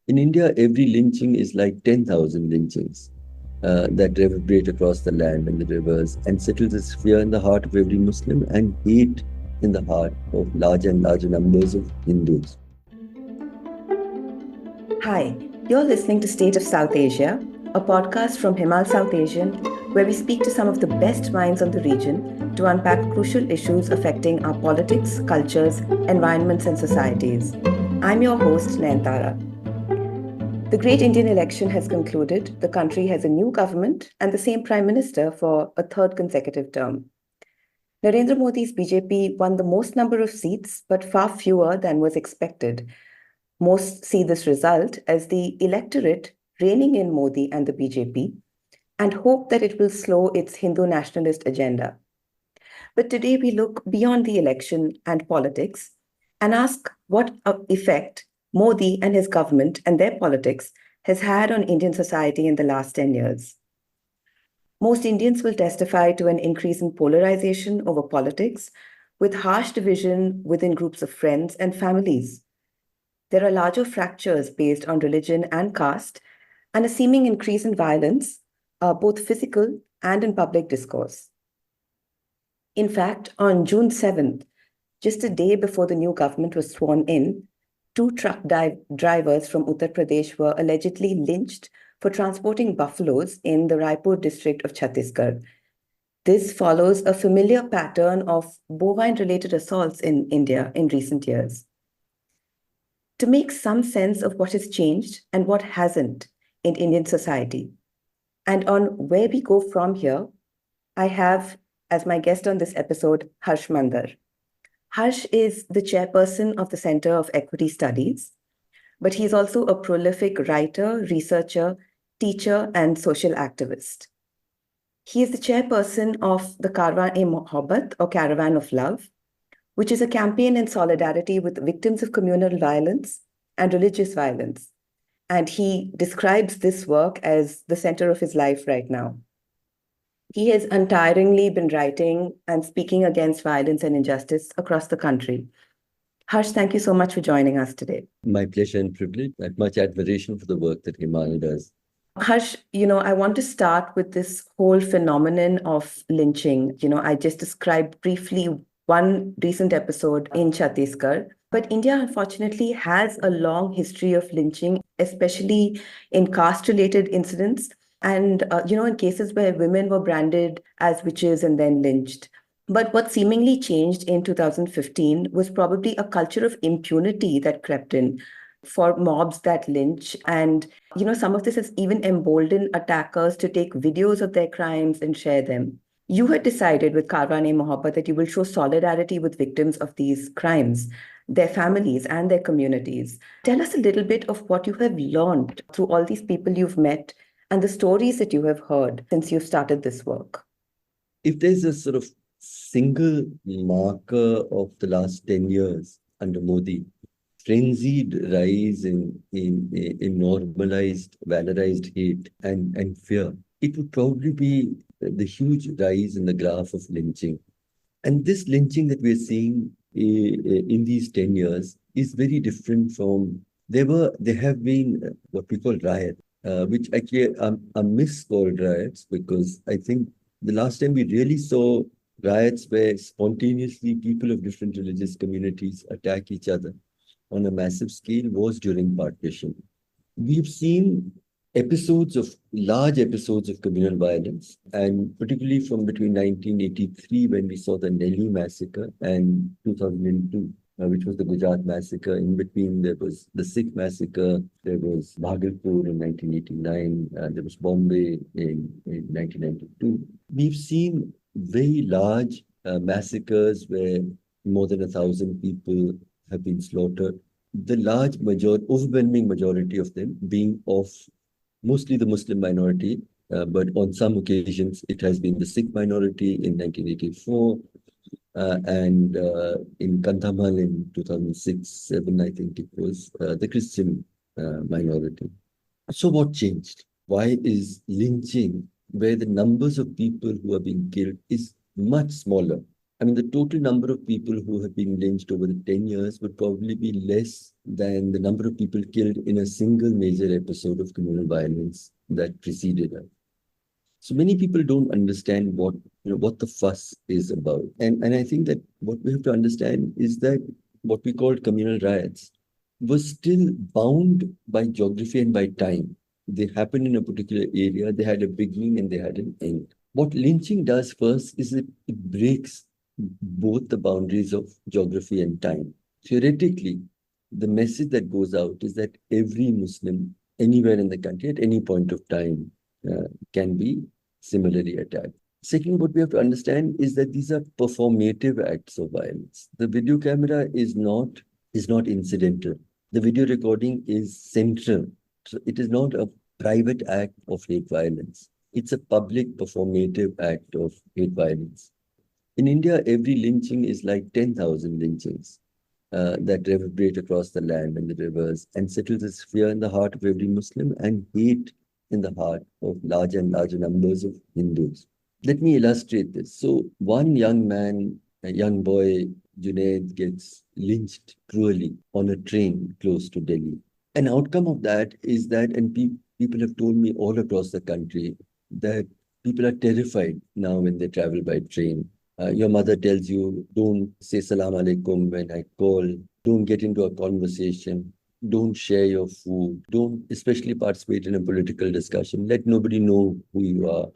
In India, every lynching is like 10,000 lynchings that reverberate across the land and the rivers and settles as fear in the heart of every Muslim and hate in the heart of larger and larger numbers of Hindus. Hi, you're listening to State of Southasia, a podcast from Himal Southasian, where we speak to some of the best minds on the region to unpack crucial issues affecting our politics, cultures, environments, and societies. I'm your host, Nayantara. The great Indian election has concluded. The country has a new government and the same Prime Minister for a third consecutive term. Narendra Modi's BJP won the most number of seats, but far fewer than was expected. Most see this result as the electorate reining in Modi and the BJP and hope that it will slow its Hindu nationalist agenda. But today we look beyond the election and politics and ask what effect Modi and his government and their politics has had on Indian society in the last 10 years. Most Indians will testify to an increase in polarization over politics, with harsh division within groups of friends and families. There are larger fractures based on religion and caste, and a seeming increase in violence, both physical and in public discourse. In fact, on June 7th, just a day before the new government was sworn in, two truck drivers from Uttar Pradesh were allegedly lynched for transporting buffaloes in the Raipur district of Chhattisgarh. This follows a familiar pattern of bovine-related assaults in India in recent years. To make some sense of what has changed and what hasn't in Indian society, and on where we go from here, I have as my guest on this episode, Harsh Mander. Harsh is the chairperson of the Center of Equity Studies, but he's also a prolific writer, researcher, teacher, and social activist. He is the chairperson of the Karwan-e-Mohabbat, or Caravan of Love, which is a campaign in solidarity with victims of communal violence and religious violence. And he describes this work as the center of his life right now. He has untiringly been writing and speaking against violence and injustice across the country. Harsh, thank you so much for joining us today. My pleasure and privilege. I have much admiration for the work that Himal does. Harsh, I want to start with this whole phenomenon of lynching. I just described briefly one recent episode in Chhattisgarh, but India, unfortunately, has a long history of lynching, especially in caste-related incidents and, in cases where women were branded as witches and then lynched. But what seemingly changed in 2015 was probably a culture of impunity that crept in for mobs that lynch. And, some of this has even emboldened attackers to take videos of their crimes and share them. You had decided with Karwan-e-Mohabbat that you will show solidarity with victims of these crimes, their families and their communities. Tell us a little bit of what you have learned through all these people you've met and the stories that you have heard since you've started this work. If there's a sort of single marker of the last 10 years under Modi, frenzied rise in normalized, valorized hate and fear, it would probably be the huge rise in the graph of lynching. And this lynching that we're seeing in these 10 years is very different from, there have been what we call riots, which actually are miscalled riots, because I think the last time we really saw riots where spontaneously people of different religious communities attack each other on a massive scale was during partition. We've seen large episodes of communal violence, and particularly from between 1983, when we saw the Delhi massacre, and 2002, which was the Gujarat massacre. In between, there was the Sikh massacre, there was Bhagalpur in 1989, there was Bombay in 1992. We've seen very large massacres where more than 1,000 people have been slaughtered. The overwhelming majority of them being of mostly the Muslim minority, but on some occasions it has been the Sikh minority in 1984, and in Kandhamal in 2006-7, I think it was the Christian minority. So what changed? Why is lynching, where the numbers of people who are being killed is much smaller? I mean, the total number of people who have been lynched over the 10 years would probably be less than the number of people killed in a single major episode of communal violence that preceded her. So many people don't understand what the fuss is about. And I think that what we have to understand is that what we called communal riots was still bound by geography and by time. They happened in a particular area, they had a beginning and they had an end. What lynching does first is it breaks both the boundaries of geography and time. Theoretically, the message that goes out is that every Muslim anywhere in the country at any point of time can be similarly attacked. Second, what we have to understand is that these are performative acts of violence. The video camera is not incidental. The video recording is central. So it is not a private act of hate violence. It's a public performative act of hate violence. In India, every lynching is like 10,000 lynchings that reverberate across the land and the rivers and settles as fear in the heart of every Muslim and hate in the heart of larger and larger numbers of Hindus. Let me illustrate this. So one young man, a young boy, Junaid, gets lynched cruelly on a train close to Delhi. An outcome of that is that, and people have told me all across the country, that people are terrified now when they travel by train. Your mother tells you, don't say salam alaikum when I call, don't get into a conversation, don't share your food, don't especially participate in a political discussion, let nobody know who you are.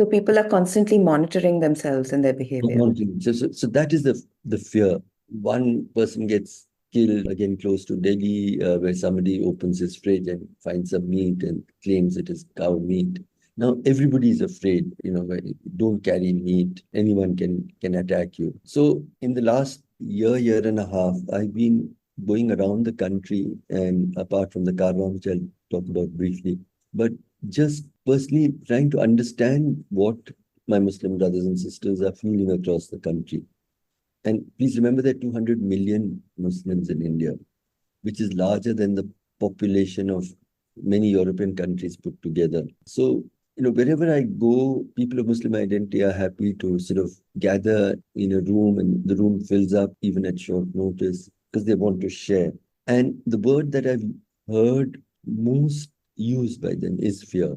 So people are constantly monitoring themselves and their behavior. So that is the fear. One person gets killed again close to Delhi, where somebody opens his fridge and finds some meat and claims it is cow meat. Now everybody is afraid, don't carry meat, anyone can attack you. So in the last year and a half, I've been going around the country, and apart from the Karwan, which I'll talk about briefly, but just personally trying to understand what my Muslim brothers and sisters are feeling across the country. And please remember there are 200 million Muslims in India, which is larger than the population of many European countries put together. So, wherever I go, people of Muslim identity are happy to sort of gather in a room, and the room fills up even at short notice because they want to share. And the word that I've heard most used by them is fear.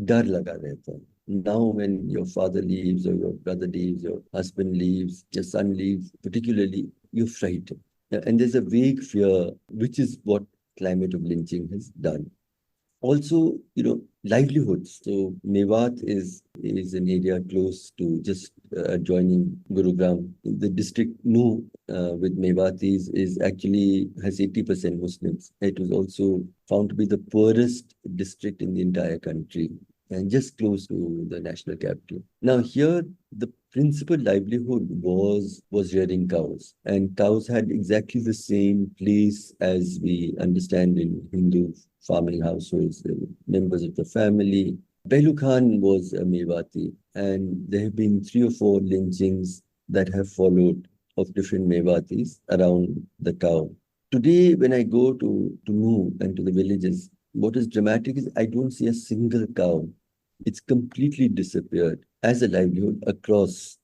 Dar laga rehta hai. Now when your father leaves or your brother leaves, your husband leaves, your son leaves, particularly, you're frightened. And there's a vague fear, which is what climate of lynching has done. Also, livelihoods. So Mewat is an area close to just adjoining Gurugram. The district with Mewatis actually has 80% Muslims. It was also found to be the poorest district in the entire country and just close to the national capital. Now here, the principal livelihood was rearing cows, and cows had exactly the same place as we understand in Hindu farming households, members of the family. Pehlu Khan was a Mewati, and there have been 3 or 4 lynchings that have followed of different Mewatis around the cow. Today, when I go to Nuh and to the villages, what is dramatic is I don't see a single cow. It's completely disappeared as a livelihood across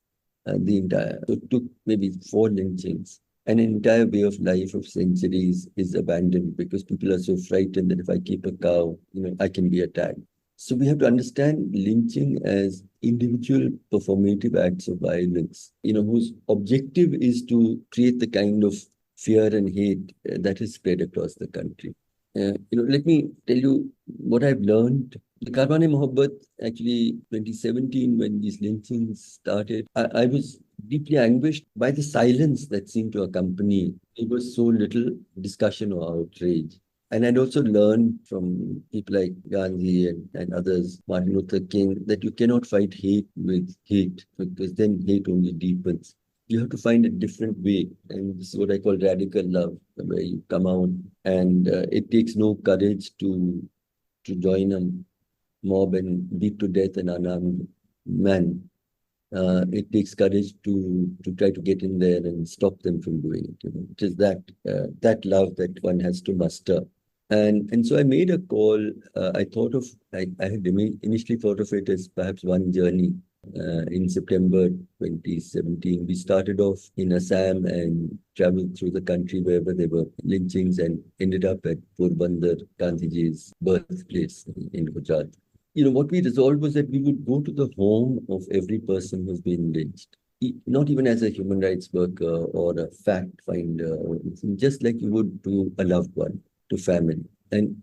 the entire. So it took maybe 4 lynchings. An entire way of life of centuries is abandoned because people are so frightened that if I keep a cow, I can be attacked. So we have to understand lynching as individual performative acts of violence, whose objective is to create the kind of fear and hate that is spread across the country. Let me tell you what I've learned. The Karwan-e-Mohabbat, actually 2017, when these lynchings started, I was deeply anguished by the silence that seemed to accompany. There was so little discussion or outrage. And I'd also learned from people like Gandhi and others, Martin Luther King, that you cannot fight hate with hate, because then hate only deepens. You have to find a different way. And this is what I call radical love, where you come out and it takes no courage to join a mob and beat to death an unarmed man. It takes courage to try to get in there and stop them from doing it. It is that love that one has to muster. And so I made a call. I had initially thought of it as perhaps one journey, in September 2017. We started off in Assam and traveled through the country wherever there were lynchings and ended up at Porbandar, Gandhiji's birthplace in Gujarat. What we resolved was that we would go to the home of every person who's been lynched. Not even as a human rights worker or a fact finder or anything, just like you would to a loved one, to family. And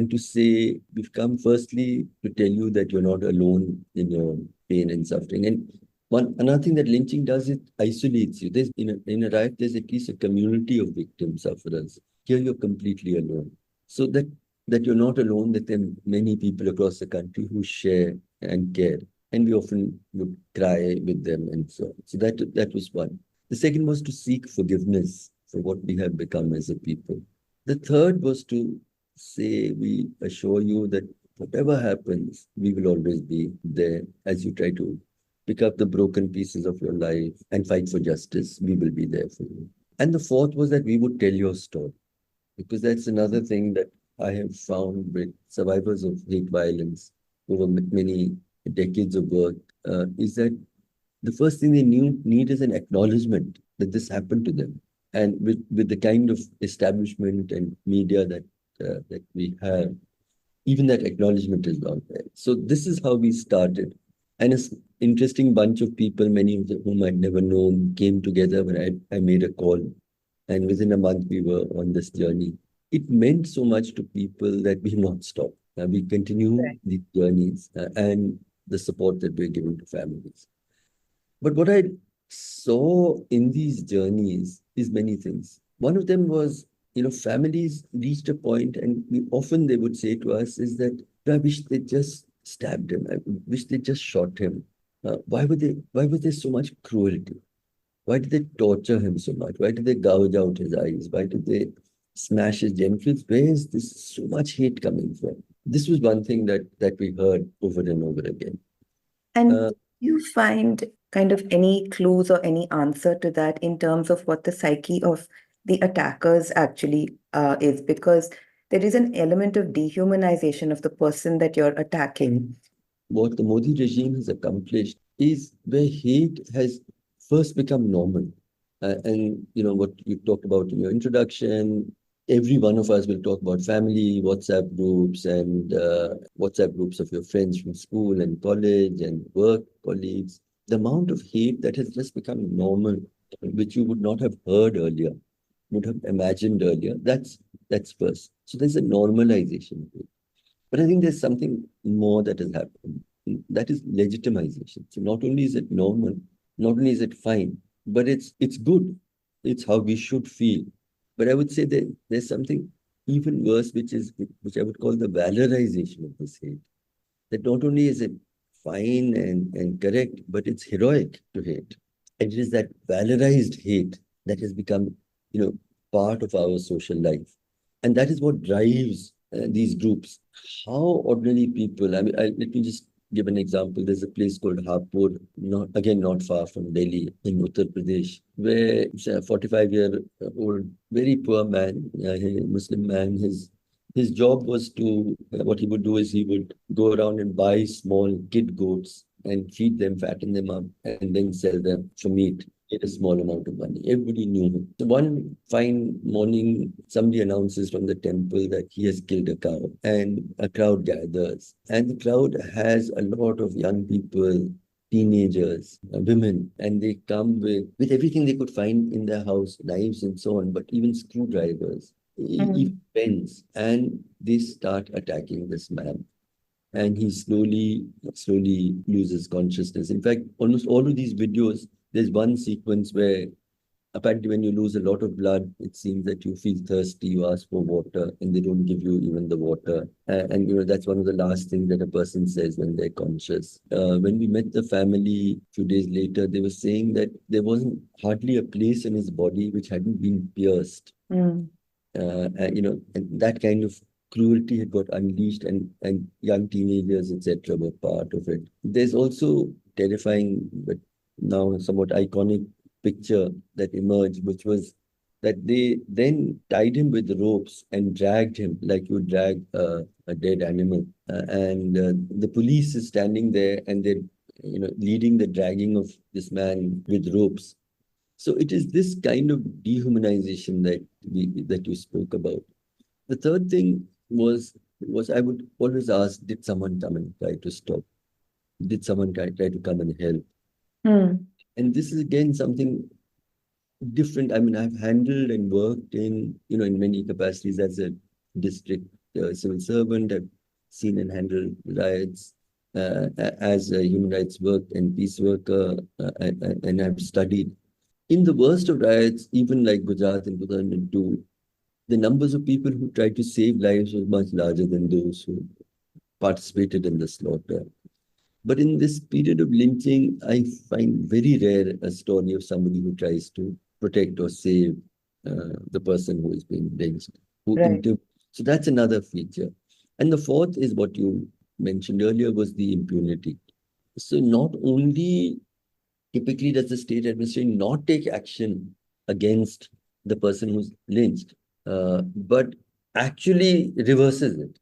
to say, we've come firstly to tell you that you're not alone in your pain and suffering. And another thing that lynching does, it isolates you. There's in a riot, there's at least a community of victim sufferers. Here you're completely alone. So that you're not alone, that there are many people across the country who share and care. And we often would cry with them and so on. So that was one. The second was to seek forgiveness for what we have become as a people. The third was to say, we assure you that whatever happens, we will always be there as you try to pick up the broken pieces of your life and fight for justice. We will be there for you. And the fourth was that we would tell your story, because that's another thing that I have found with survivors of hate violence over many decades of work, is that the first thing they need is an acknowledgement that this happened to them. And with the kind of establishment and media that we have, even that acknowledgement is not there. So this is how we started. And an interesting bunch of people, many of whom I'd never known, came together when I made a call. And within a month, we were on this journey. It meant so much to people that we've not stopped. We continue these journeys and the support that we're giving to families. But what I saw in these journeys is many things. One of them was, families reached a point, and often they would say to us, is that I wish they just stabbed him. I wish they just shot him. Why was there so much cruelty? Why did they torture him so much? Why did they gouge out his eyes? Why did they smash his genitals? Where is this so much hate coming from? This was one thing that we heard over and over again. And do you find kind of any clues or any answer to that in terms of what the psyche of the attackers actually is? Because there is an element of dehumanization of the person that you're attacking. What the Modi regime has accomplished is where hate has first become normal. And what you talked about in your introduction, every one of us will talk about family, WhatsApp groups, and WhatsApp groups of your friends from school and college and work colleagues. The amount of hate that has just become normal, which you would not have heard earlier, would have imagined earlier, that's first. So there's a normalization of it. But I think there's something more that has happened. That is legitimization. So not only is it normal, not only is it fine, but it's good. It's how we should feel. But I would say that there's something even worse, which I would call the valorization of this hate. That not only is it fine and correct, but it's heroic to hate. And it is that valorized hate that has become, part of our social life. And that is what drives these groups. How ordinary people, let me just give an example. There's a place called Hapur, not far from Delhi in Uttar Pradesh, where a 45-year-old, very poor man, a Muslim man, his job was what he would do is he would go around and buy small kid goats and feed them, fatten them up, and then sell them for meat. Get a small amount of money. Everybody knew him. So one fine morning, somebody announces from the temple that he has killed a cow, and a crowd gathers. And the crowd has a lot of young people, teenagers, women, and they come with everything they could find in their house, knives and so on, but even screwdrivers, even pens, and they start attacking this man. And he slowly loses consciousness. In fact, almost all of these videos, there's one sequence where apparently when you lose a lot of blood, it seems that you feel thirsty, you ask for water, and they don't give you even the water. And that's one of the last things that a person says when they're conscious. When we met the family a few days later, they were saying that there wasn't hardly a place in his body which hadn't been pierced. And that kind of cruelty had got unleashed, and young teenagers, etc., were part of it. There's also terrifying, but now somewhat iconic picture that emerged, which was that they then tied him with ropes and dragged him like you drag a dead animal. And the police is standing there, and they're leading the dragging of this man with ropes. So it is this kind of dehumanization that you spoke about. The third thing was I would always ask, did someone come and try to stop? Did someone try to come and help? And this is again something different. I mean, I've handled and worked in many capacities as a district civil servant. I've seen and handled riots as a human rights work and peace worker, and I've studied. In the worst of riots, even like Gujarat in 2002, the numbers of people who tried to save lives was much larger than those who participated in the slaughter. But in this period of lynching, I find very rare a story of somebody who tries to protect or save the person who is being lynched. Right. So that's another feature. And the fourth is what you mentioned earlier, was the impunity. So not only typically does the state administration not take action against the person who's lynched, but actually reverses it.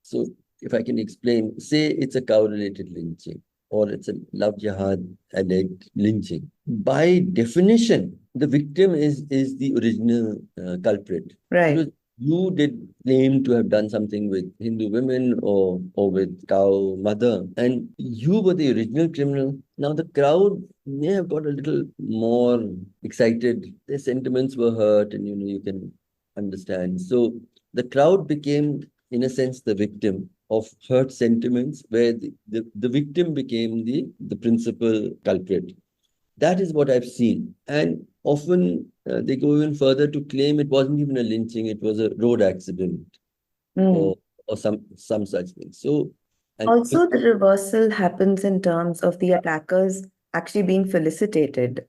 So if I can explain, say it's a cow-related lynching or it's a love jihad alleged lynching. By definition, the victim is the original culprit. Right. Because you did claim to have done something with Hindu women or with cow mother, and you were the original criminal. Now the crowd may have got a little more excited. Their sentiments were hurt, and you can understand. So the crowd became, in a sense, the victim of hurt sentiments, where the victim became the principal culprit. That is what I've seen. And often they go even further to claim it wasn't even a lynching, it was a road accident or some such thing. So, and Also, the reversal happens in terms of the attackers actually being felicitated.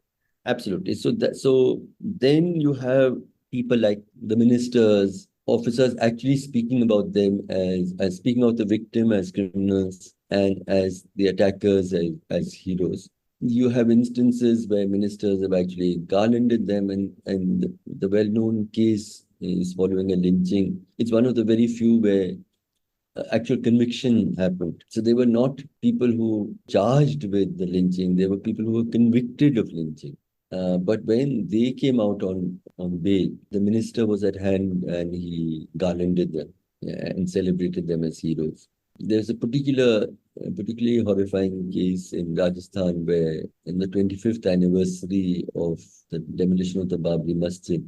absolutely. So then you have people like the ministers, officers actually speaking about them as speaking of the victim as criminals and as the attackers as heroes. You have instances where ministers have actually garlanded them, and the well-known case is following a lynching. It's one of the very few where actual conviction happened. So they were not people who charged with the lynching, they were people who were convicted of lynching. But when they came out on bail, the minister was at hand and he garlanded them and celebrated them as heroes. There's a particularly horrifying case in Rajasthan where, in the 25th anniversary of the demolition of the Babri Masjid,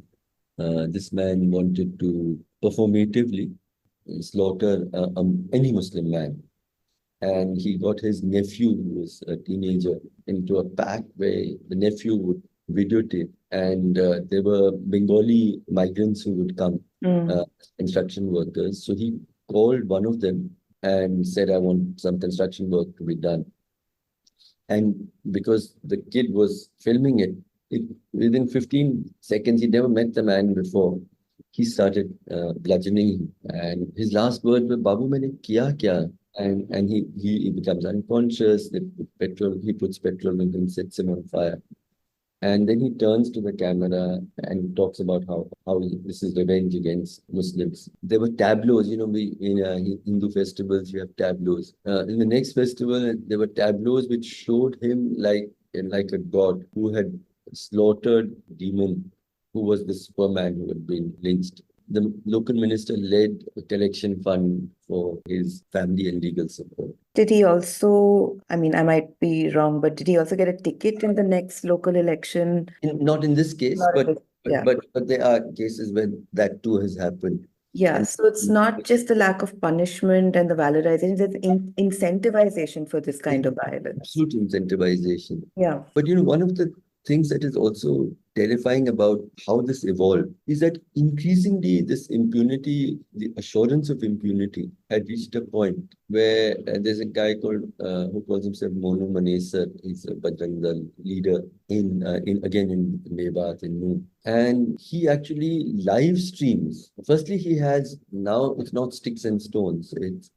this man wanted to performatively slaughter any Muslim man. And he got his nephew, who was a teenager, into a pack where the nephew would videotape. And there were Bengali migrants who would come, construction workers. So he called one of them and said, I want some construction work to be done. And because the kid was filming it within 15 seconds, he never met the man before. He started bludgeoning him. And his last words were, Babu, maine kiya kya? And he becomes unconscious. He puts petrol in him, sets him on fire. And then he turns to the camera and talks about how this is revenge against Muslims. There were tableaus, in Hindu festivals, you have tableaus. In the next festival, there were tableaus which showed him like a god who had slaughtered a demon, who was the Superman who had been lynched. The local minister led a collection fund for his family and legal support. Did he also, I mean, I might be wrong, but did he also get a ticket in the next local election? Not in this case, but there are cases where that too has happened. Yeah, And so it's not just the lack of punishment and the valorization, it's incentivization for this kind of violence. Absolute incentivization. Yeah. But one of the things that is also terrifying about how this evolved is that increasingly this impunity, the assurance of impunity, had reached a point where there's a guy called who calls himself Monu Manesar. He's a Bajrang Dal leader in Mebat in Noon. And he actually live streams. Firstly, he has now, it's not sticks and stones, it's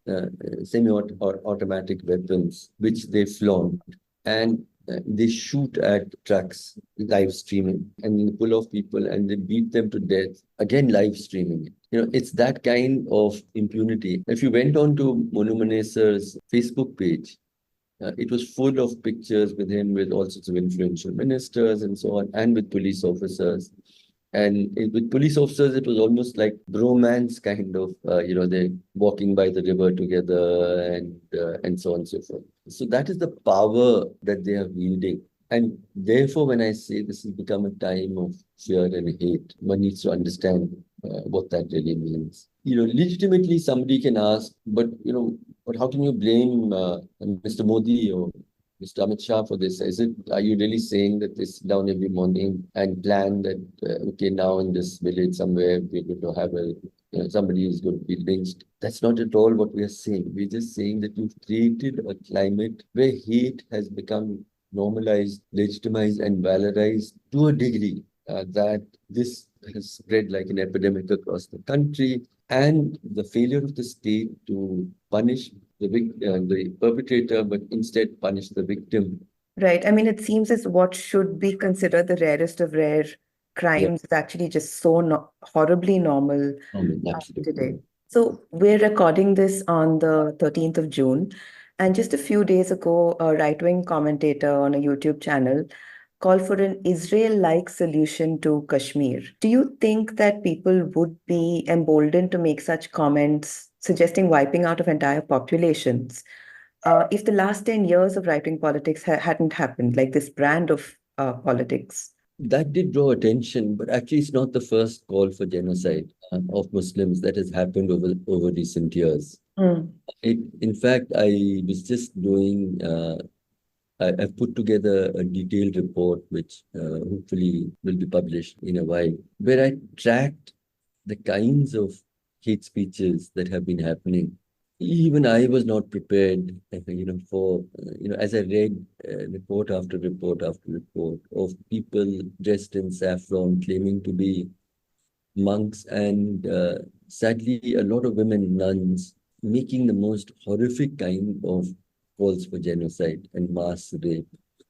semi-automatic weapons, which they flaunt. And they shoot at trucks, live streaming, and they pull off people and they beat them to death, again live streaming it. It's that kind of impunity. If you went on to Monu Manesar's Facebook page, It was full of pictures with him, with all sorts of influential ministers and so on, and with police officers. And with police officers, it was almost like bromance kind of, they're walking by the river together and so on and so forth. So that is the power that they are wielding. And therefore, when I say this has become a time of fear and hate, one needs to understand what that really means. Legitimately, somebody can ask, but how can you blame Mr. Modi or Mr. Amit Shah for this? Are you really saying that they sit down every morning and plan that, okay, now in this village somewhere, we're going to have somebody is going to be lynched? That's not at all what we are saying. We're just saying that you've created a climate where hate has become normalized, legitimized, and valorized to a degree that this has spread like an epidemic across the country. And the failure of the state to punish the perpetrator, but instead punish the victim. Right. I mean, it seems as what should be considered the rarest of rare crimes is actually just so horribly normal Absolutely. today. So we're recording this on the 13th of June. And just a few days ago, a right-wing commentator on a YouTube channel called for an Israel-like solution to Kashmir. Do you think that people would be emboldened to make such comments, suggesting wiping out of entire populations, if the last 10 years of right-wing politics hadn't happened, like this brand of politics? That did draw attention, but actually it's not the first call for genocide of Muslims that has happened over recent years. In fact, I was just doing I've put together a detailed report, which hopefully will be published in a while, where I tracked the kinds of hate speeches that have been happening. Even I was not prepared, as I read report after report after report of people dressed in saffron claiming to be monks and sadly a lot of women nuns making the most horrific kind of calls for genocide and mass rape,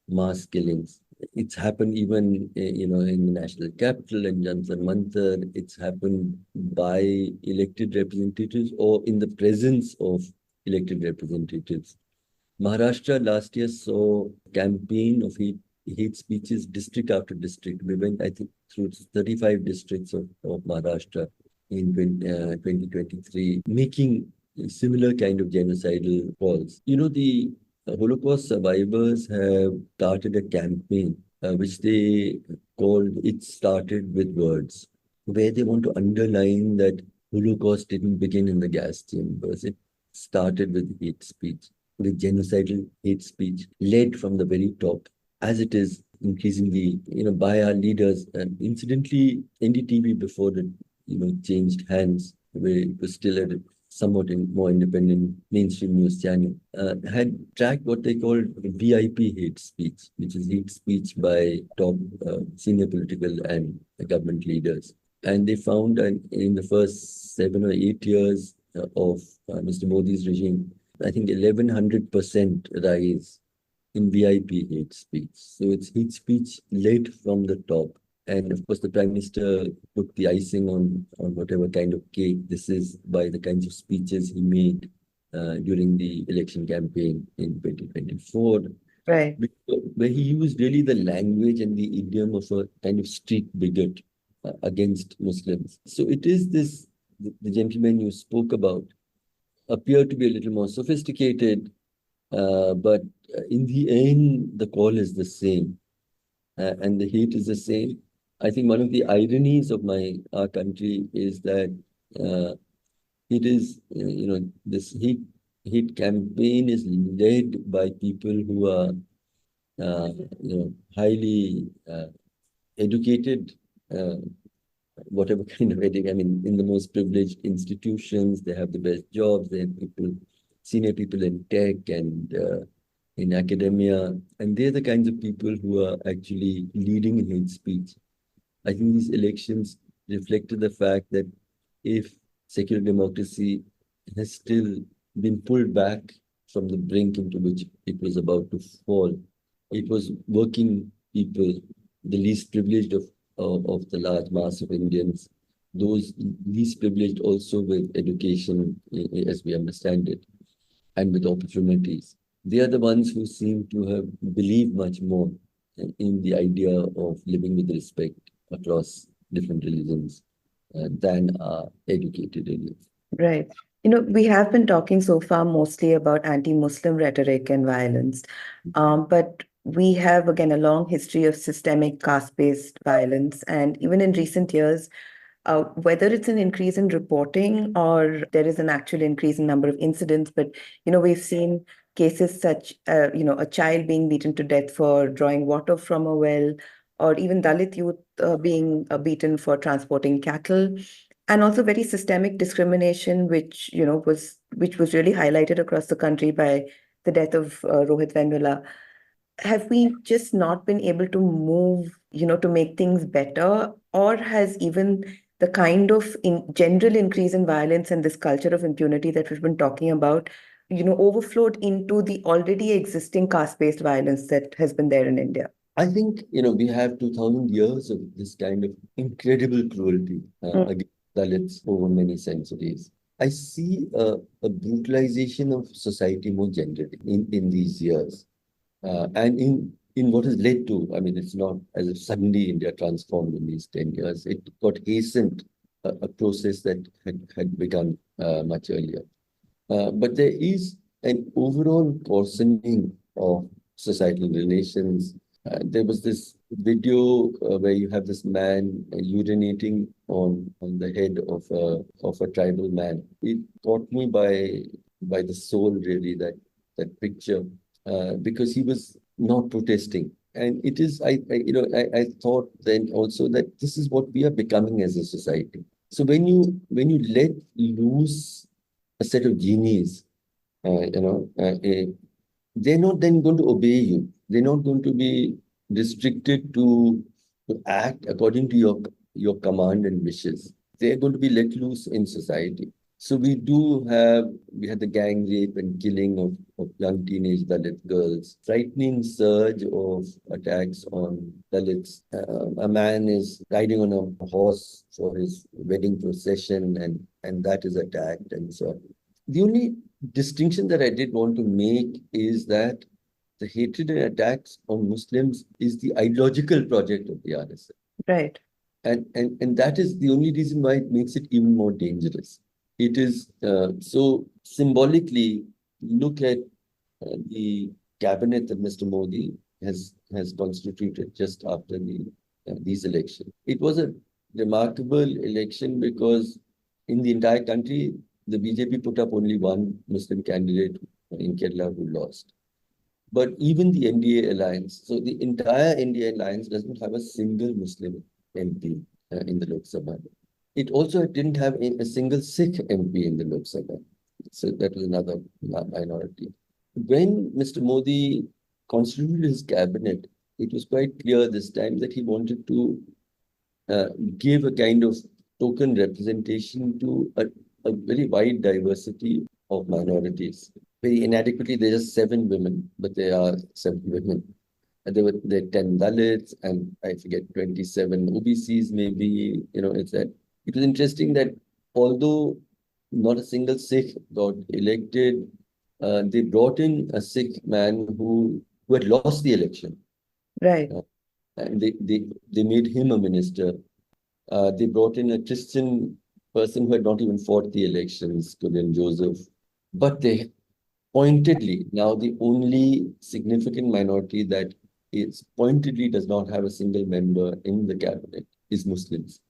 mass killings. It's happened even, in the national capital in Jantar Mantar. It's happened by elected representatives or in the presence of elected representatives. Maharashtra last year saw a campaign of hate speeches district after district. We went, I think, through 35 districts of Maharashtra in 2023, making similar kind of genocidal calls. The Holocaust survivors have started a campaign which they called It Started with Words, where they want to underline that Holocaust didn't begin in the gas chambers. It started with hate speech, with genocidal hate speech, led from the very top, as it is increasingly, by our leaders. And incidentally, NDTV before it, changed hands, where it was still a somewhat more independent mainstream news channel, had tracked what they called VIP hate speech, which is hate speech by top senior political and government leaders. And they found in the first 7 or 8 years of Mr. Modi's regime, I think 1100% rise in VIP hate speech. So it's hate speech led from the top. And of course, the Prime Minister put the icing on whatever kind of cake this is by the kinds of speeches he made during the election campaign in 2024. Right. Where he used really the language and the idiom of a kind of street bigot against Muslims. So it is this, the gentleman you spoke about appeared to be a little more sophisticated, but in the end, the call is the same and the hate is the same. I think one of the ironies of our country is that it is, this hate campaign is led by people who are, highly educated, whatever kind of education. I mean, in the most privileged institutions, they have the best jobs. They have senior people in tech and in academia, and they're the kinds of people who are actually leading in hate speech. I think these elections reflected the fact that if secular democracy has still been pulled back from the brink into which it was about to fall, it was working people, the least privileged of the large mass of Indians, those least privileged also with education, as we understand it, and with opportunities. they are the ones who seem to have believed much more in the idea of living with respect across different religions than are educated Indians. Right. We have been talking so far mostly about anti-Muslim rhetoric and violence, but we have, again, a long history of systemic caste-based violence. And even in recent years, whether it's an increase in reporting or there is an actual increase in number of incidents, but, we've seen cases such, a child being beaten to death for drawing water from a well, or even Dalit youth being beaten for transporting cattle, and also very systemic discrimination, which was really highlighted across the country by the death of Rohit Vendula. Have we just not been able to move, to make things better, or has even the kind of general increase in violence and this culture of impunity that we've been talking about, overflowed into the already existing caste-based violence that has been there in India? I think, we have 2000 years of this kind of incredible cruelty against Dalits over many centuries. I see a brutalization of society more generally in these years. And in what has led to, I mean, it's not as if suddenly India transformed in these 10 years. It got hastened, a process that had begun much earlier. But there is an overall coarsening of societal relations. There was this video where you have this man urinating on the head of a tribal man. It caught me by the soul, really, that picture, because he was not protesting. And it is, I thought then also that this is what we are becoming as a society. So when you let loose a set of genies, they're not then going to obey you. They're not going to be restricted to act according to your command and wishes. They're going to be let loose in society. So we had the gang rape and killing of young teenage Dalit girls, frightening surge of attacks on Dalits. A man is riding on a horse for his wedding procession and that is attacked and so on. The only distinction that I did want to make is that the hatred and attacks on Muslims is the ideological project of the RSF. Right. And that is the only reason why it makes it even more dangerous. It is so symbolically, look at the cabinet that Mr. Modi has constituted just after these elections. It was a remarkable election because in the entire country, the BJP put up only one Muslim candidate in Kerala who lost. But even the NDA alliance, so the entire NDA alliance doesn't have a single Muslim MP in the Lok Sabha. It also didn't have a single Sikh MP in the Lok Sabha. So that was another minority. When Mr. Modi constituted his cabinet, it was quite clear this time that he wanted to give a kind of token representation to a very wide diversity of minorities. Very inadequately, there are just 7 women, but there are 7 women. And there are 10 Dalits, and I forget 27 OBCs, maybe. It was interesting that although not a single Sikh got elected, they brought in a Sikh man who had lost the election. Right. And they made him a minister. They brought in a Christian person who had not even fought the elections, Kulan Joseph. But they pointedly, now the only significant minority that pointedly does not have a single member in the cabinet is Muslims.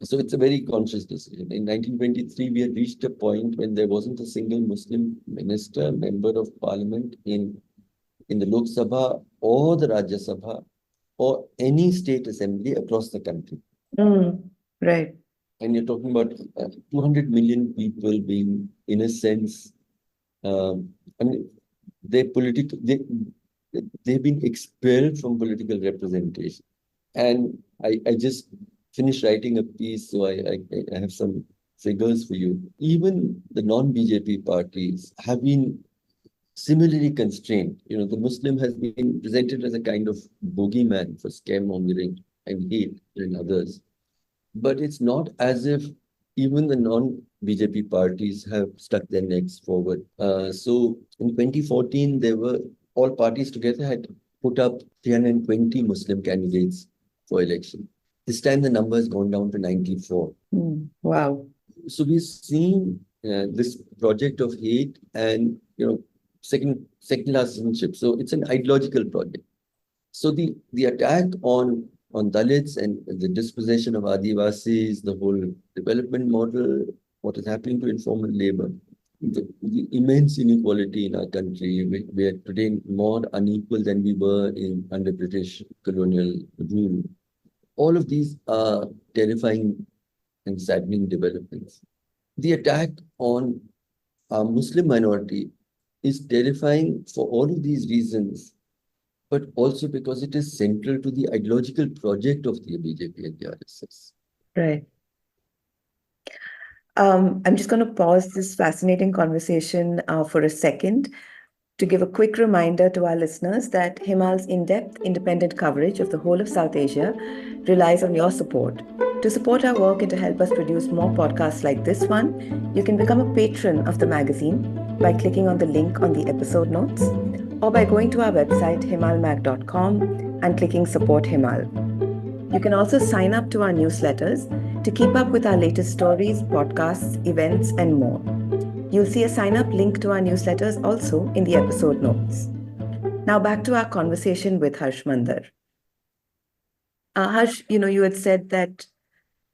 So it's a very conscious decision. In 1923, we had reached a point when there wasn't a single Muslim minister, member of parliament in the Lok Sabha or the Rajya Sabha or any state assembly across the country. Right. And you're talking about 200 million people being, in a sense, I mean, they've been expelled from political representation. And I just finished writing a piece, so I have some figures for you. Even the non-BJP parties have been similarly constrained. The Muslim has been presented as a kind of bogeyman for scaremongering and hate and others. But it's not as if even the non-BJP parties have stuck their necks forward. So in 2014, there were all parties together had put up 320 Muslim candidates for election. This time the number has gone down to 94. Wow. So we're seeing this project of hate and second-class citizenship. So it's an ideological project. So the attack on Dalits and the dispossession of Adivasis, the whole development model, what is happening to informal labor, the immense inequality in our country. We are today more unequal than we were under British colonial rule. All of these are terrifying and saddening developments. The attack on our Muslim minority is terrifying for all of these reasons, but also because it is central to the ideological project of the BJP and the RSS. Right. I'm just going to pause this fascinating conversation for a second to give a quick reminder to our listeners that Himal's in-depth, independent coverage of the whole of South Asia relies on your support. To support our work and to help us produce more podcasts like this one, you can become a patron of the magazine by clicking on the link on the episode notes or by going to our website himalmag.com and clicking Support Himal. You can also sign up to our newsletters to keep up with our latest stories, podcasts, events, and more. You'll see a sign-up link to our newsletters also in the episode notes. Now back to our conversation with Harsh Mander. Harsh, you had said that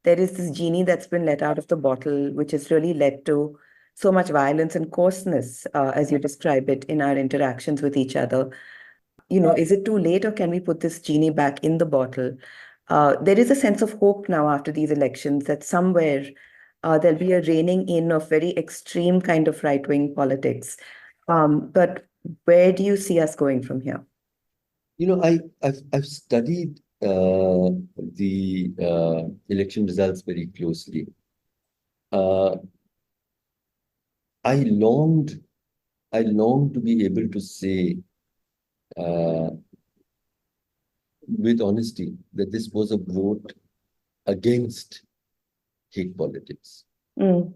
there is this genie that's been let out of the bottle, which has really led to so much violence and coarseness, as you describe it, in our interactions with each other. Is it too late, or can we put this genie back in the bottle? There is a sense of hope now after these elections that somewhere there'll be a reining in of very extreme kind of right-wing politics. But where do you see us going from here? I've studied the election results very closely. I longed to be able to say with honesty that this was a vote against hate politics. I'm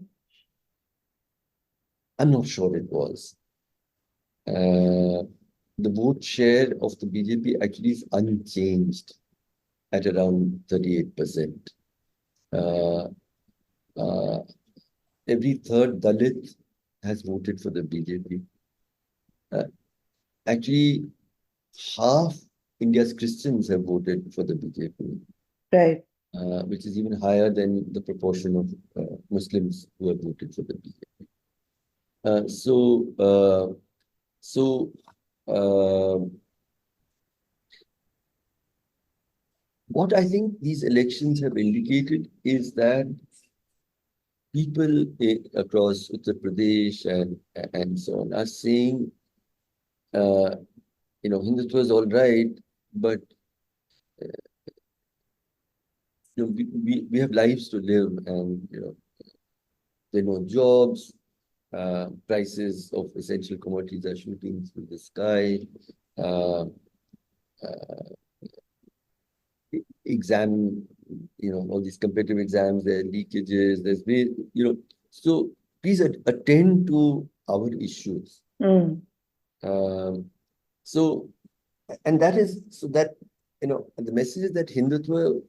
not sure it was. The vote share of the BJP actually is unchanged at around 38%. Every third Dalit has voted for the BJP. Actually, half India's Christians have voted for the BJP. Right. Which is even higher than the proportion of Muslims who have voted for the BJP. What I think these elections have indicated is that people across Uttar Pradesh and so on are saying, Hindutva is all right, but we have lives to live, and there are no jobs. Prices of essential commodities are shooting through the sky. Exam, all these competitive exams, there are leakages, so please attend to our issues. The message is that Hindutva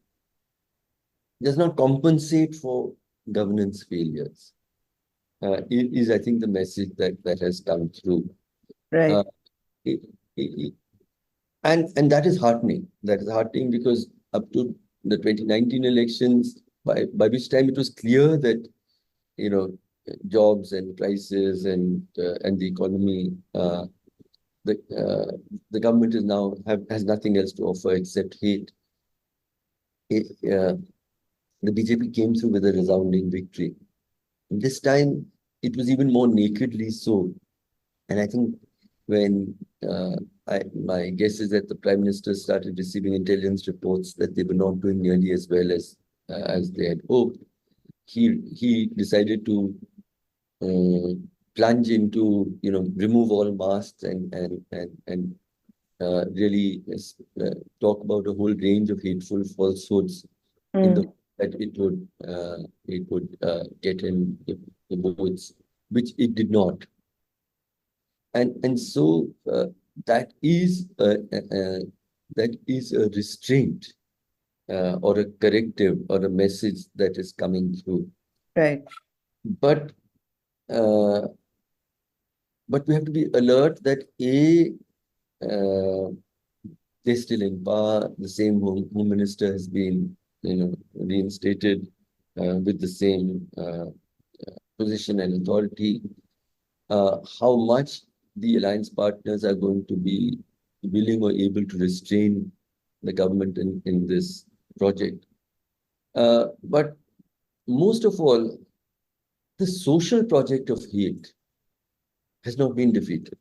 does not compensate for governance failures. It is, I think, the message that has come through. Right. And that is heartening. That is heartening because up to the 2019 elections, by which time it was clear that, jobs and prices and the economy, the government is now has nothing else to offer except hate. The BJP came through with a resounding victory. This time, it was even more nakedly so. And I think when my guess is that the Prime Minister started receiving intelligence reports that they were not doing nearly as well as they had hoped, he decided to plunge into, remove all masks and really talk about a whole range of hateful falsehoods in the that it would get in the votes, which it did not. And so that is that is a restraint or a corrective or a message that is coming through. Right. But uh, but we have to be alert that uh, they're still in power. The same home minister has been, reinstated with the same position and authority. How much the alliance partners are going to be willing or able to restrain the government in this project. But most of all, the social project of hate has not been defeated.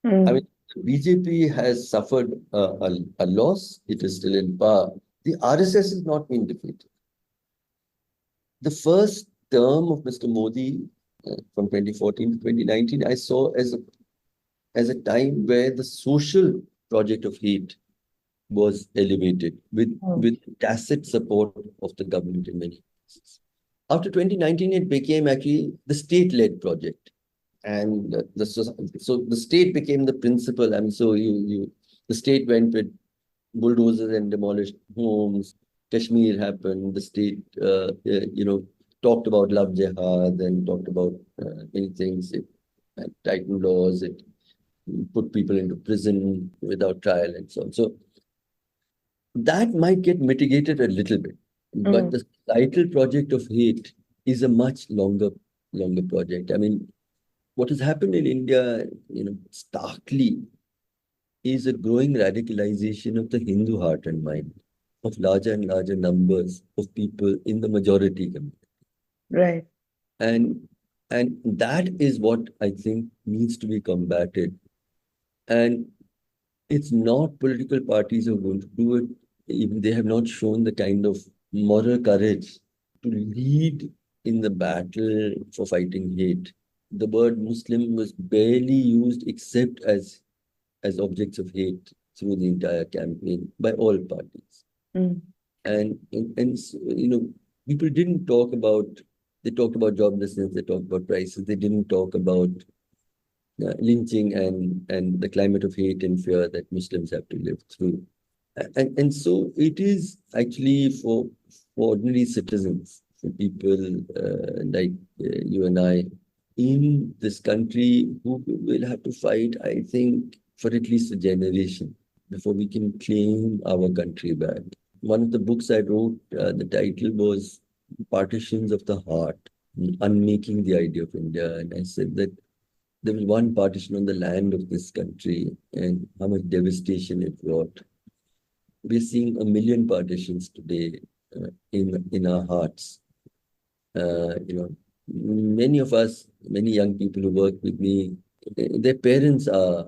I mean, BJP has suffered a loss. It is still in power. The RSS has not been defeated. The first term of Mr. Modi from 2014 to 2019, I saw as a time where the social project of hate was elevated with tacit support of the government in many cases. After 2019, it became actually the state-led project. And so the state became the principal. I mean, so the state went with bulldozers and demolished homes. Kashmir happened. The state, talked about love jihad and talked about many things. It tightened laws. It put people into prison without trial and so on. So that might get mitigated a little bit, but the societal project of hate is a much longer project. I mean, what has happened in India, starkly, is a growing radicalization of the Hindu heart and mind, of larger and larger numbers of people in the majority community. Right. And that is what I think needs to be combated. And it's not political parties who are going to do it. Even they have not shown the kind of moral courage to lead in the battle for fighting hate. The word Muslim was barely used except as objects of hate through the entire campaign by all parties. And people didn't talk about, they talked about joblessness, they talked about prices, they didn't talk about lynching and the climate of hate and fear that Muslims have to live through. And so it is actually for ordinary citizens, for people like you and I in this country who will have to fight, I think, for at least a generation before we can claim our country back. One of the books I wrote, the title was Partitions of the Heart, Unmaking the Idea of India. And I said that there was one partition on the land of this country and how much devastation it brought. We're seeing 1 million partitions today in our hearts. Many of us, many young people who work with me, their parents are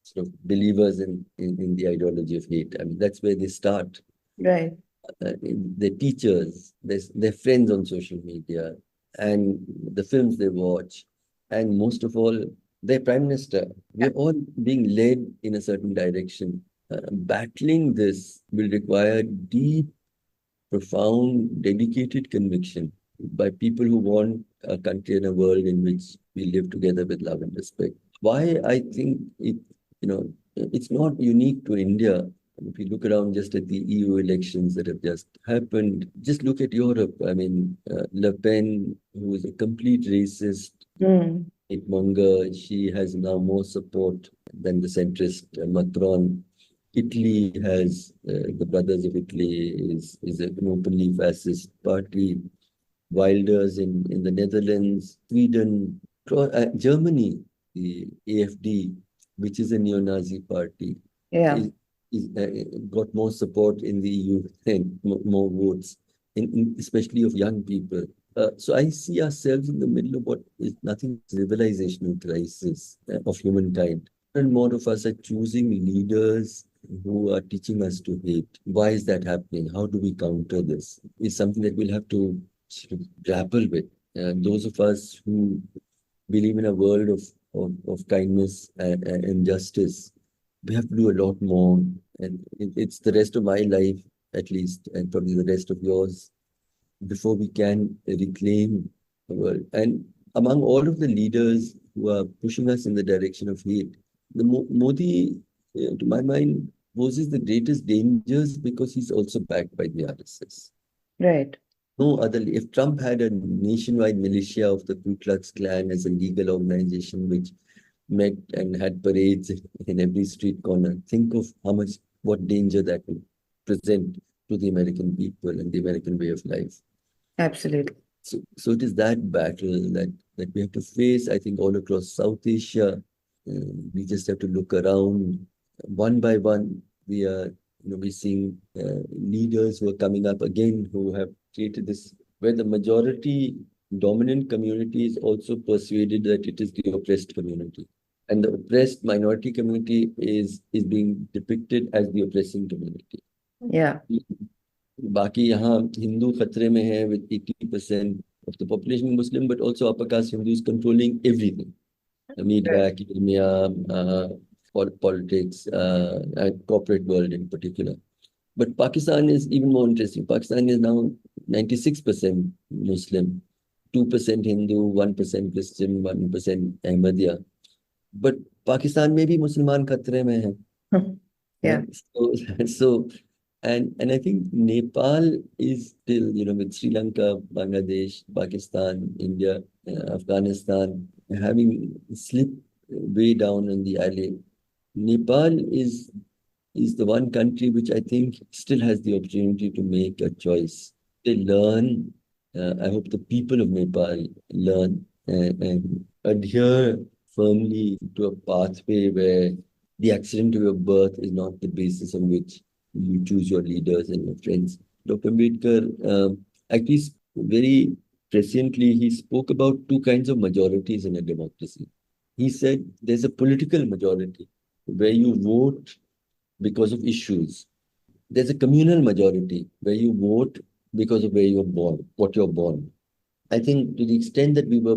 sort of believers in the ideology of hate. I mean, that's where they start. Right. Their teachers, their friends on social media, and the films they watch, and most of all, their prime minister. We're all being led in a certain direction. Battling this will require deep, profound, dedicated conviction by people who want a country and a world in which we live together with love and respect. Why I think it's not unique to India. If you look around just at the EU elections that have just happened, just look at Europe. I mean, Le Pen, who is a complete racist, hate monger, she has now more support than the centrist Macron. Italy has the Brothers of Italy is an openly fascist party. Wilders in the Netherlands, Sweden, Germany, the AfD, which is a neo-Nazi party, got more support in the EU and more votes, especially of young people. So I see ourselves in the middle of what is nothing civilizational crisis of humankind. And more of us are choosing leaders who are teaching us to hate. Why is that happening? How do we counter this? It's something that we'll have to grapple with. Those of us who believe in a world of kindness and justice, we have to do a lot more. And it's the rest of my life at least, and probably the rest of yours, before we can reclaim the world. And among all of the leaders who are pushing us in the direction of hate, the Modi, to my mind, poses the greatest dangers because he's also backed by the RSS. Right. No other. If Trump had a nationwide militia of the Ku Klux Klan as a legal organization which met and had parades in every street corner, think of what danger that would present to the American people and the American way of life. Absolutely. So it is that battle that we have to face, I think, all across South Asia. We just have to look around one by one. We're seeing leaders who are coming up again who have created this, where the majority dominant community is also persuaded that it is the oppressed community. And the oppressed minority community is being depicted as the oppressing community. Yeah. बाकी यहाँ हिंदू खतरे में है with 80% of the population Muslim, but also upper caste Hindus controlling everything. Media, academia, politics, and corporate world in particular. But Pakistan is even more interesting. Pakistan is now 96% Muslim, 2% Hindu, 1% Christian, 1% Ahmadiyya. But Pakistan में भी मुसलमान खतरे में है. Yeah. And I think Nepal is still, with Sri Lanka, Bangladesh, Pakistan, India, Afghanistan, having slipped way down in the alley. Nepal is the one country which I think still has the opportunity to make a choice. They learn, I hope the people of Nepal learn and adhere firmly to a pathway where the accident of your birth is not the basis on which you choose your leaders and your friends. Dr. Ambedkar actually very presciently, he spoke about two kinds of majorities in a democracy. He said there's a political majority where you vote because of issues. There's a communal majority where you vote because of where you're born, what you're born. I think to the extent that we were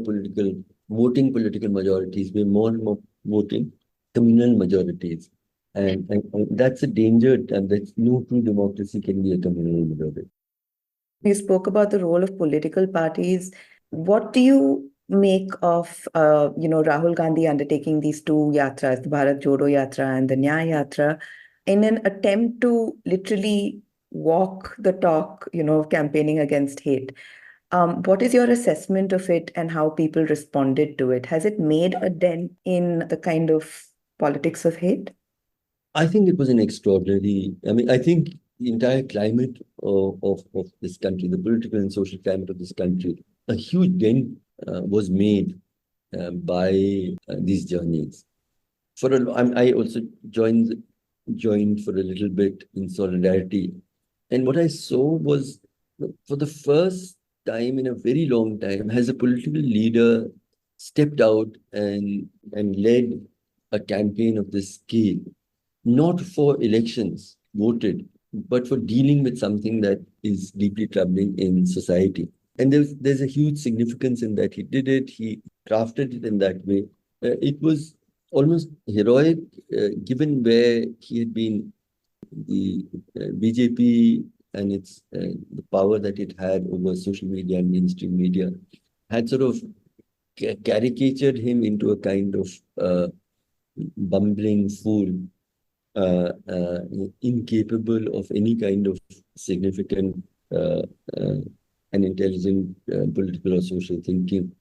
voting political majorities, we're more and more voting communal majorities. And that's a danger, and that's no true democracy can be a communal majority. You spoke about the role of political parties. What do you make of, Rahul Gandhi undertaking these two yatras, the Bharat Jodo Yatra and the Nyaya Yatra, in an attempt to literally walk the talk, campaigning against hate? What is your assessment of it and how people responded to it? Has it made a dent in the kind of politics of hate? I think it was an extraordinary, I think the entire climate of this country, the political and social climate of this country, a huge dent was made by these journeys. I also joined for a little bit in solidarity. And what I saw was, for the first time in a very long time, has a political leader stepped out and led a campaign of this scale, not for elections, voted, but for dealing with something that is deeply troubling in society. And there's a huge significance in that. He did it, he crafted it in that way. It was almost heroic, given where he had been, the BJP and its the power that it had over social media and mainstream media had sort of caricatured him into a kind of bumbling fool, incapable of any kind of significant and intelligent political or social thinking.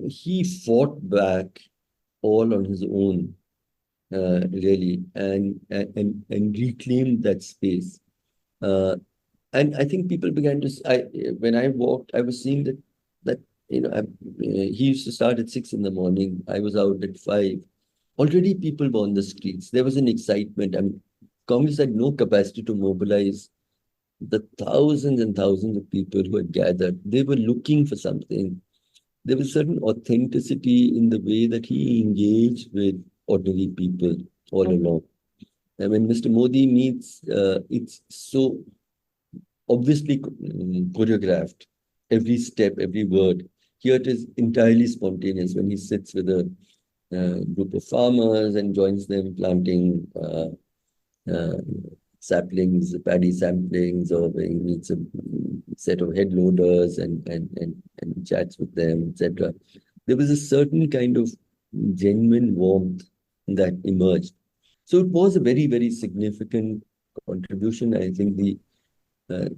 He fought back all on his own, really, and reclaimed that space. And I think people began to. When I walked, I was seeing that he used to start at 6 a.m. I was out at 5. Already people were on the streets. There was an excitement. Congress had no capacity to mobilize the thousands and thousands of people who had gathered. They were looking for something. There was certain authenticity in the way that he engaged with ordinary people all along. And when Mr. Modi meets, it's so obviously choreographed. Every step, every word. Here it is entirely spontaneous when he sits with a group of farmers and joins them planting saplings, paddy samplings, or he meets a set of head loaders and chats with them, etc. There was a certain kind of genuine warmth that emerged. So it was a very, very significant contribution. I think the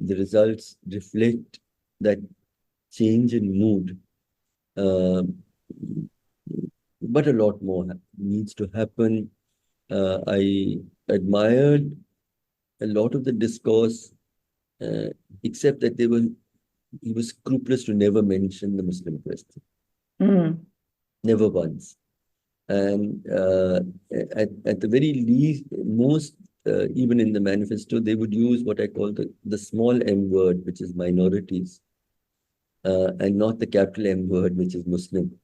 results reflect that change in mood, uh, but a lot more needs to happen. I admired a lot of the discourse, uh, except that he was scrupulous to never mention the Muslim question, never once. And at the very least, most, even in the manifesto, they would use what I call the small M word, which is minorities, and not the capital M word, which is Muslim.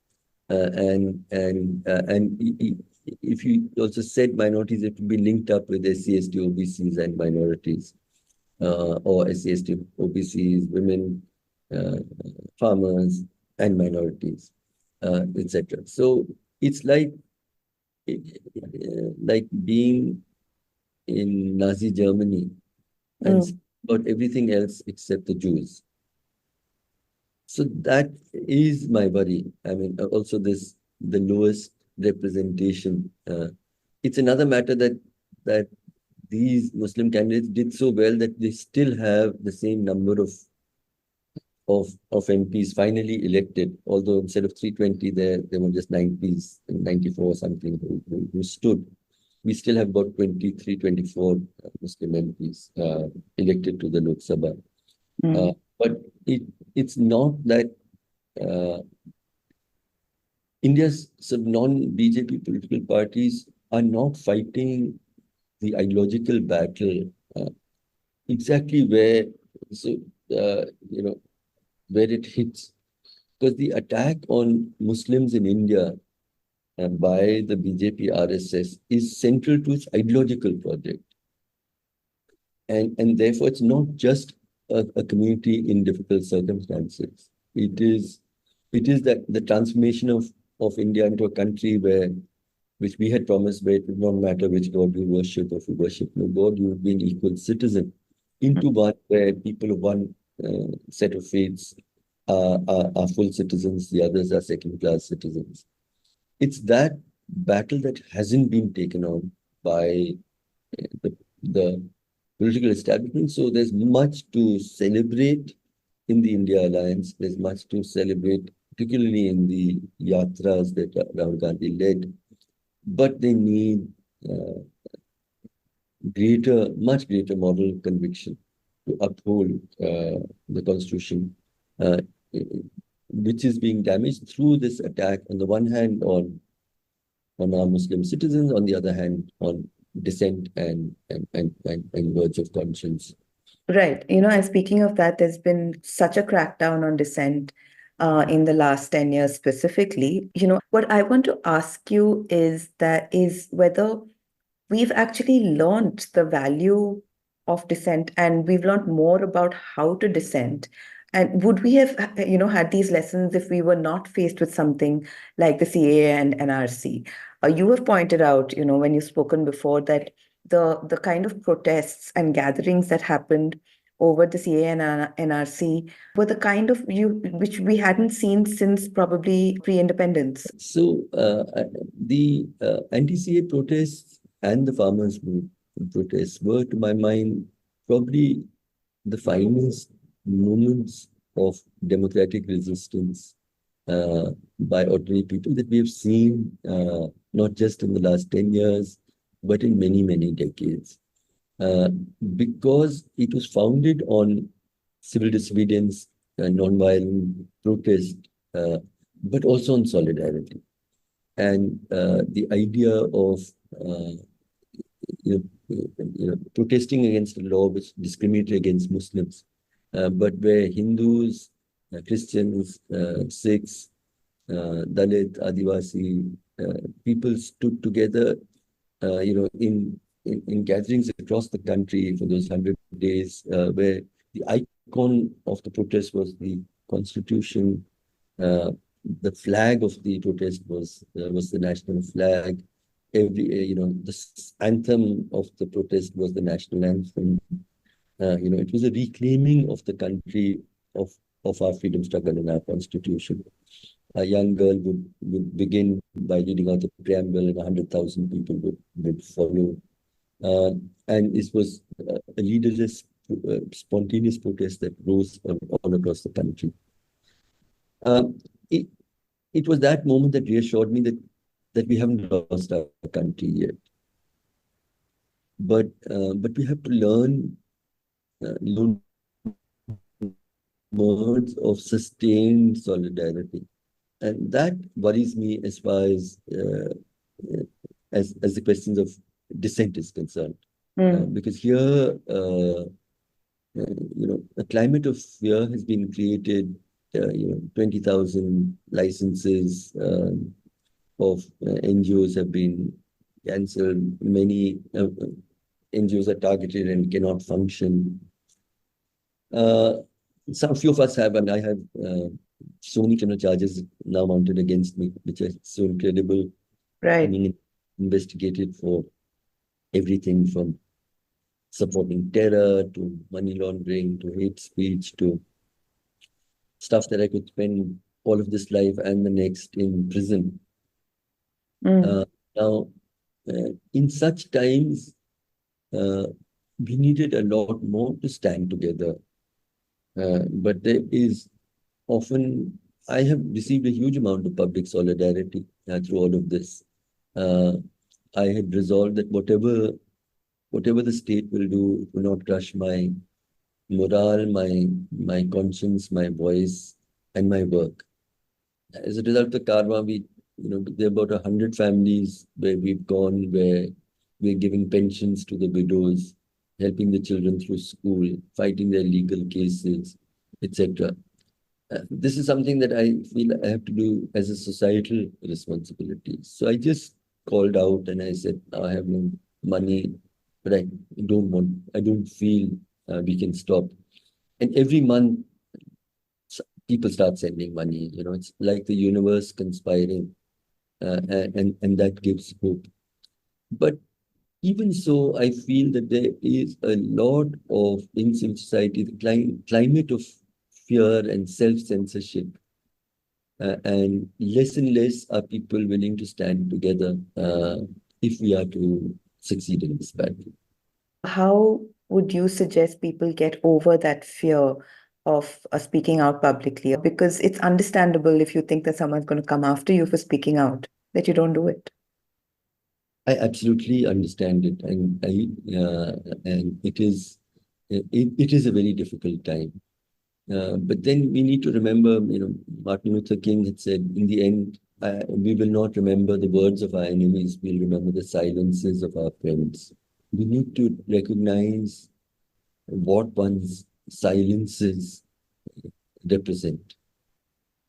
If you also said minorities, it would be linked up with SC, ST, OBCs and minorities, or SC, ST, OBCs, women, farmers, and minorities, etc. So it's like being in Nazi Germany and about everything else except the Jews. So that is my worry. I mean, also the lowest representation. It's another matter that these Muslim candidates did so well that they still have the same number of MPs finally elected, although instead of 320 there were just 90s, 94 something who stood. We still have about 23, 24 Muslim MPs elected to the Lok Sabha. But it's not that India's sort of non-BJP political parties are not fighting the ideological battle exactly where, where it hits. Because the attack on Muslims in India by the BJP RSS is central to its ideological project. And therefore, it's not just a community in difficult circumstances. It is that the transformation of India into a country which we had promised, where it would not matter which God you worship, or if you worship no God, you would be an equal citizen, into one where people of one set of faiths are full citizens, the others are second-class citizens. It's that battle that hasn't been taken on by the political establishment. So there's much to celebrate in the India Alliance. There's much to celebrate, particularly in the yatras that Rahul Gandhi led. But they need much greater moral conviction to uphold the constitution, which is being damaged through this attack, on the one hand on our Muslim citizens, on the other hand on dissent and words of conscience. Right. And speaking of that, there's been such a crackdown on dissent in the last 10 years specifically. What I want to ask you is whether we've actually learned the value of dissent, and we've learned more about how to dissent. And would we have, had these lessons if we were not faced with something like the CAA and NRC? You have pointed out, when you've spoken before, that the kind of protests and gatherings that happened over the CAA and NRC were the kind of which we hadn't seen since probably pre-independence. So the anti-CAA protests and the farmers' protests were, to my mind, probably the finest moments of democratic resistance by ordinary people that we have seen, not just in the last 10 years, but in many, many decades. Because it was founded on civil disobedience, non-violent protest, but also on solidarity. And the idea of protesting against a law which discriminated against Muslims, but where Hindus, Christians, Sikhs, Dalit, Adivasi people stood together, in gatherings across the country for those 100 days, where the icon of the protest was the Constitution. The flag of the protest was the national flag. the anthem of the protest was the national anthem. It was a reclaiming of the country, of our freedom struggle and our constitution. A young girl would begin by reading out the preamble, and 100,000 people would follow. And this was a leaderless, spontaneous protest that rose all across the country. It was that moment that reassured me that we haven't lost our country yet. But we have to learn modes of sustained solidarity. And that worries me as far as the questions of dissent is concerned. Because here, a climate of fear has been created. 20,000 licenses of NGOs have been cancelled. Many NGOs are targeted and cannot function. Few of us have, and I have so many criminal charges now mounted against me, which are so incredible. Right. I mean, investigated for everything from supporting terror to money laundering to hate speech to stuff that I could spend all of this life and the next in prison. Now, in such times, we needed a lot more to stand together. But there is often, I have received a huge amount of public solidarity through all of this. I had resolved that whatever the state will do, it will not crush my morale, my conscience, my voice, and my work. As a result of Karwan, there are about 100 families where we've gone, where we're giving pensions to the widows, helping the children through school, fighting their legal cases, etc. This is something that I feel I have to do as a societal responsibility. So I just called out and I said, I have no money, but I don't feel we can stop. And every month, people start sending money. It's like the universe conspiring, and that gives hope. But even so, I feel that there is a lot of, in civil society, the climate of fear and self-censorship. And less are people willing to stand together if we are to succeed in this battle. How would you suggest people get over that fear of speaking out publicly? Because it's understandable if you think that someone's going to come after you for speaking out, that you don't do it. I absolutely understand it, and it is a very difficult time. But then we need to remember, Martin Luther King had said, in the end, we will not remember the words of our enemies, we'll remember the silences of our friends. We need to recognize what one's silences represent,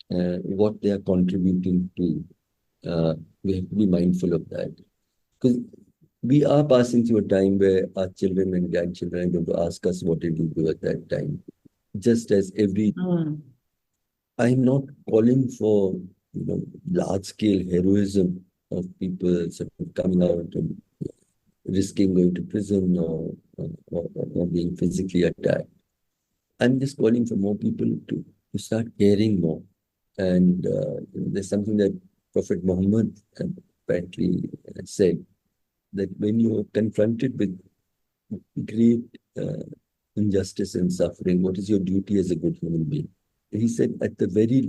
what they are contributing to. We have to be mindful of that. Because we are passing through a time where our children and grandchildren are going to ask us, what did you do at that time? Just as I'm not calling for large-scale heroism of people sort of coming out and risking going to prison or being physically attacked. I'm just calling for more people to start caring more. And there's something that Prophet Muhammad apparently said, that when you are confronted with great injustice and suffering, what is your duty as a good human being? He said, at the very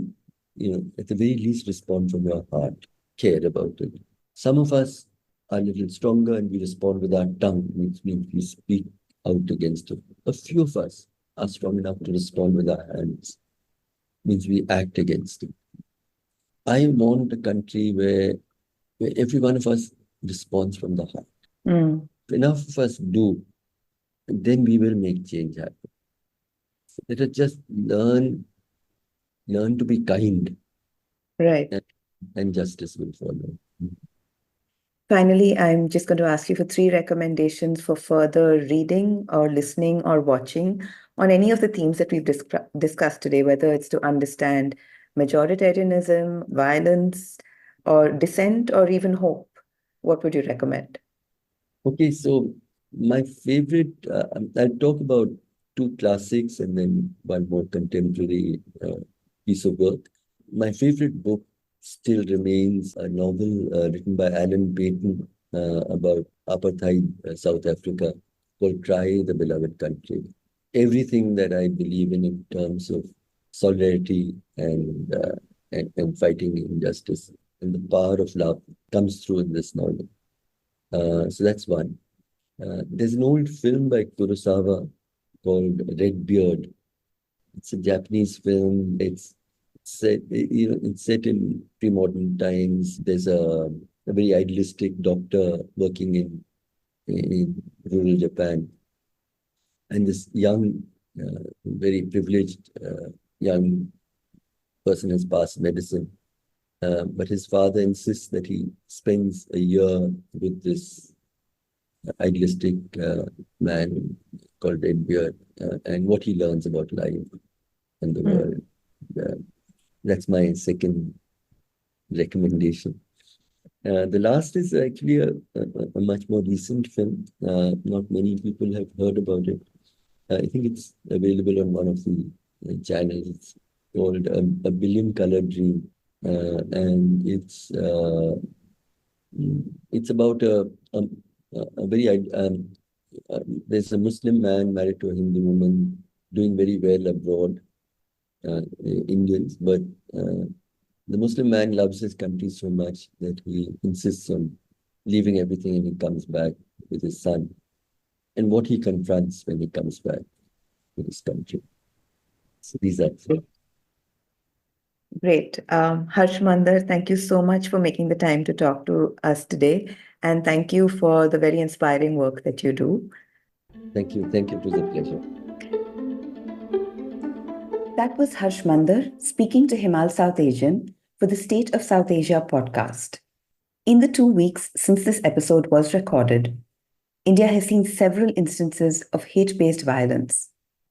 least, respond from your heart, care about it. Some of us are a little stronger and we respond with our tongue, which means we speak out against it. A few of us are strong enough to respond with our hands, means we act against it. I want a country where every one of us responds from the heart. If enough of us do, then we will make change happen. So let us just learn to be kind. Right. And justice will follow. Finally, I'm just going to ask you for 3 recommendations for further reading or listening or watching on any of the themes that we've discussed today, whether it's to understand majoritarianism, violence, or dissent, or even hope. what would you recommend? Okay, so my favorite, I'll talk about two classics and then one more contemporary piece of work. My favorite book still remains a novel written by Alan Paton about apartheid South Africa called Cry the Beloved Country. Everything that I believe in terms of solidarity and fighting injustice and the power of love comes through in this novel. So that's one. There's an old film by Kurosawa called Red Beard. It's a Japanese film. It's set, it's set in pre-modern times. There's a very idealistic doctor working in rural Japan, and this young, very privileged young person has passed medicine, but his father insists that he spends a year with this idealistic man called Red Beard, and what he learns about life and the world. That's my second recommendation. The last is actually a much more recent film. Not many people have heard about it. I think it's available on one of the channels. It's called A Billion Color Dream, and it's about a very there's a Muslim man married to a Hindu woman doing very well abroad, Indians, but the Muslim man loves his country so much that he insists on leaving everything and he comes back with his son, and what he confronts when he comes back to his country. So these are three. Great. Harsh Mander, thank you so much for making the time to talk to us today. And thank you for the very inspiring work that you do. Thank you. Thank you. It was a pleasure. That was Harsh Mander speaking to Himal Southasian for the State of Southasia podcast. In the 2 weeks since this episode was recorded, India has seen several instances of hate-based violence.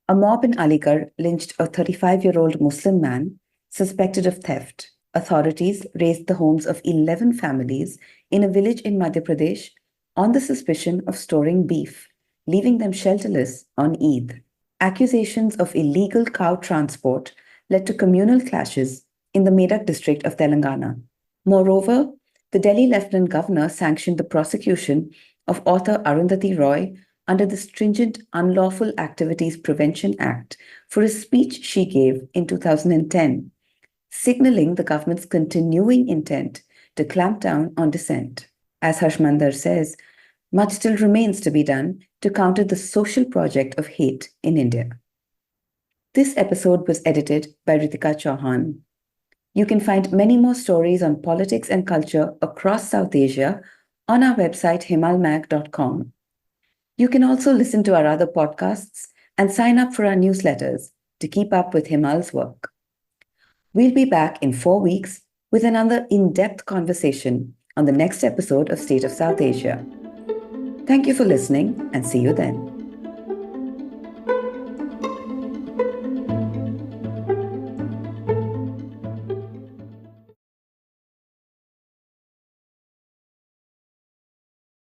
A mob in Aligarh lynched a 35-year-old Muslim man suspected of theft. Authorities razed the homes of 11 families in a village in Madhya Pradesh on the suspicion of storing beef, leaving them shelterless on Eid. Accusations of illegal cow transport led to communal clashes in the Medak district of Telangana. Moreover, the Delhi Lieutenant Governor sanctioned the prosecution of author Arundhati Roy under the stringent Unlawful Activities Prevention Act for a speech she gave in 2010, signaling the government's continuing intent to clamp down on dissent. As Harsh Mander says, much still remains to be done to counter the social project of hate in India. This episode was edited by Ritika Chauhan. You can find many more stories on politics and culture across South Asia on our website himalmag.com. You can also listen to our other podcasts and sign up for our newsletters to keep up with Himal's work. We'll be back in 4 weeks with another in-depth conversation on the next episode of State of South Asia. Thank you for listening and see you then.